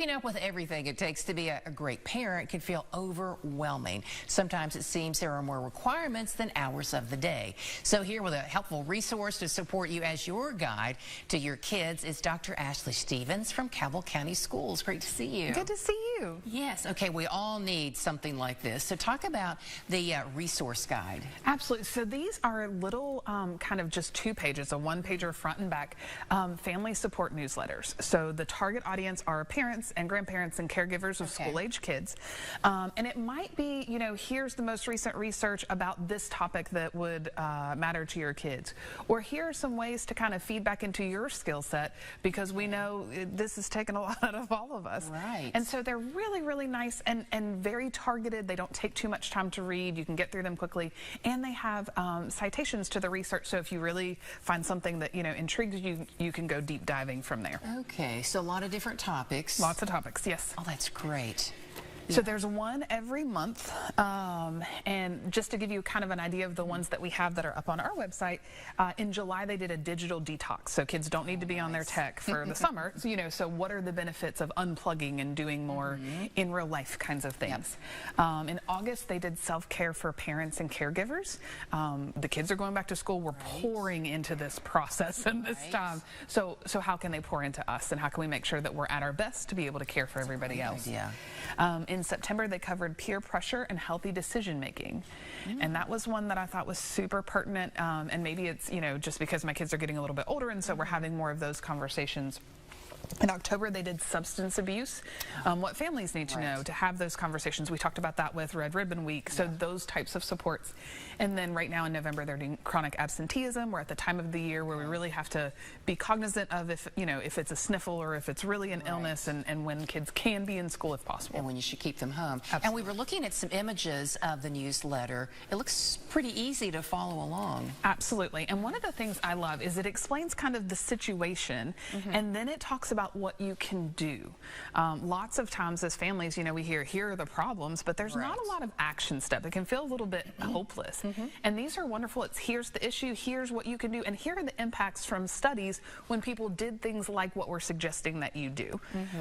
Keeping up with everything it takes to be a great parent can feel overwhelming. Sometimes it seems there are more requirements than hours of the day. So here with a helpful resource to support you as your guide to your kids is Dr. Ashley Stevens from Cabell County Schools. Great to see you. Good to see you. Yes. Okay, we all need something like this. So talk about the resource guide. Absolutely. So these are little kind of just 2 pages, a 1-pager front and back, family support newsletters. So the target audience are parents and grandparents and caregivers of school-age kids. And it might be, you know, here's the most recent research about this topic that would matter to your kids. Or here are some ways to kind of feed back into your skill set, because we know this has taken a lot out of all of us. Right. And so they're really, really nice and very targeted. They don't take too much time to read. You can get through them quickly. And they have citations to the research. So if you really find something that, you know, intrigues you, you can go deep diving from there. Okay, so a lot of different topics. Lots of topics, yes. Oh, that's great. So there's one every month, and just to give you kind of an idea of the ones that we have that are up on our website, in July they did a digital detox, so kids don't need to be on their tech for the summer. So, you know, so what are the benefits of unplugging and doing more in real life kinds of things? Yep. In August they did self-care for parents and caregivers. The kids are going back to school. We're pouring into this process and this time. So how can they pour into us, and how can we make sure that we're at our best to be able to care for everybody else? In September, they covered peer pressure and healthy decision making. And that was one that I thought was super pertinent. And maybe it's, you know, just because my kids are getting a little bit older, and so we're having more of those conversations. In October, they did substance abuse, what families need to know to have those conversations. We talked about that with Red Ribbon Week, so those types of supports. And then right now in November, they're doing chronic absenteeism. We're at the time of the year where we really have to be cognizant of if, you know, if it's a sniffle or if it's really an illness, and when kids can be in school if possible. And when you should keep them home. Absolutely. And we were looking at some images of the newsletter. It looks pretty easy to follow along. Absolutely. And one of the things I love is it explains kind of the situation, and then it talks about what you can do. Lots of times as families, you know, we hear, here are the problems, but there's not a lot of action step. It can feel a little bit hopeless. And these are wonderful. It's here's the issue, here's what you can do, and here are the impacts from studies when people did things like what we're suggesting that you do.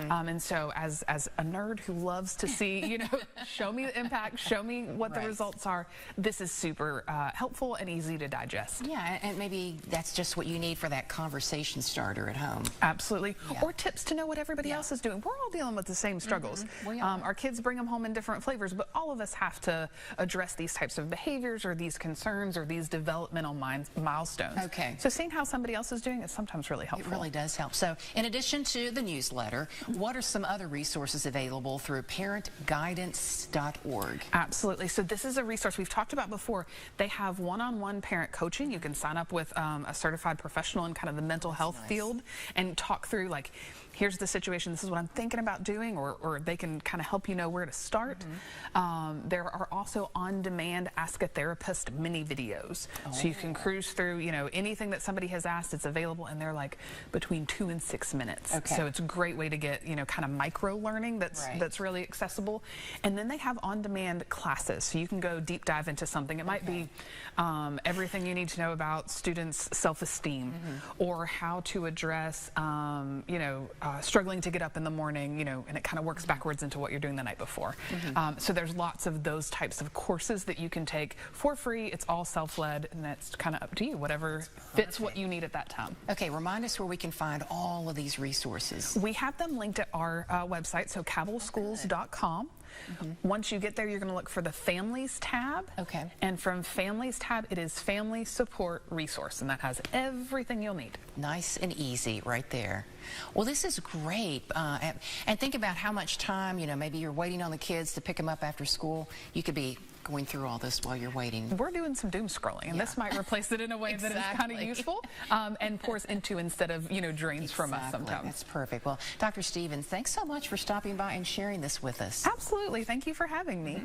And so as a nerd who loves to see, you know, show me the impact, show me what the results are, this is super helpful and easy to digest. Yeah, and maybe that's just what you need for that conversation starter at home. Absolutely. Or tips to know what everybody else is doing. We're all dealing with the same struggles. Our kids bring them home in different flavors, but all of us have to address these types of behaviors or these concerns or these developmental milestones. Okay. So seeing how somebody else is doing is sometimes really helpful. It really does help. So in addition to the newsletter, what are some other resources available through parentguidance.org? Absolutely. So this is a resource we've talked about before. They have one-on-one parent coaching. You can sign up with a certified professional in kind of the mental health field and talk through, like, here's the situation, this is what I'm thinking about doing, or they can kind of help you know where to start. There are also on-demand Ask a Therapist mini videos. So you can cruise through, you know, anything that somebody has asked, it's available, and they're like between 2 and 6 minutes. So it's a great way to get, you know, kind of micro learning that's really accessible. And then they have on-demand classes, so you can go deep dive into something. It might be everything you need to know about students' self-esteem, or how to address, you know, struggling to get up in the morning, you know, and it kind of works backwards into what you're doing the night before. So there's lots of those types of courses that you can take for free. It's all self-led, and that's kind of up to you, whatever fits what you need at that time. Okay, remind us where we can find all of these resources. We have them linked at our website, so cabellschools.com. Once you get there, you're going to look for the Families tab. And from Families tab, it is Family Support Resource, and that has everything you'll need. Nice and easy right there. Well, this is great. And think about how much time, you know, maybe you're waiting on the kids to pick them up after school. You could be going through all this while you're waiting. We're doing some doom scrolling, and this might replace it in a way that is kind of useful and pours into instead of, you know, drains from us sometimes. That's perfect. Well, Dr. Stevens, thanks so much for stopping by and sharing this with us. Absolutely. Thank you for having me.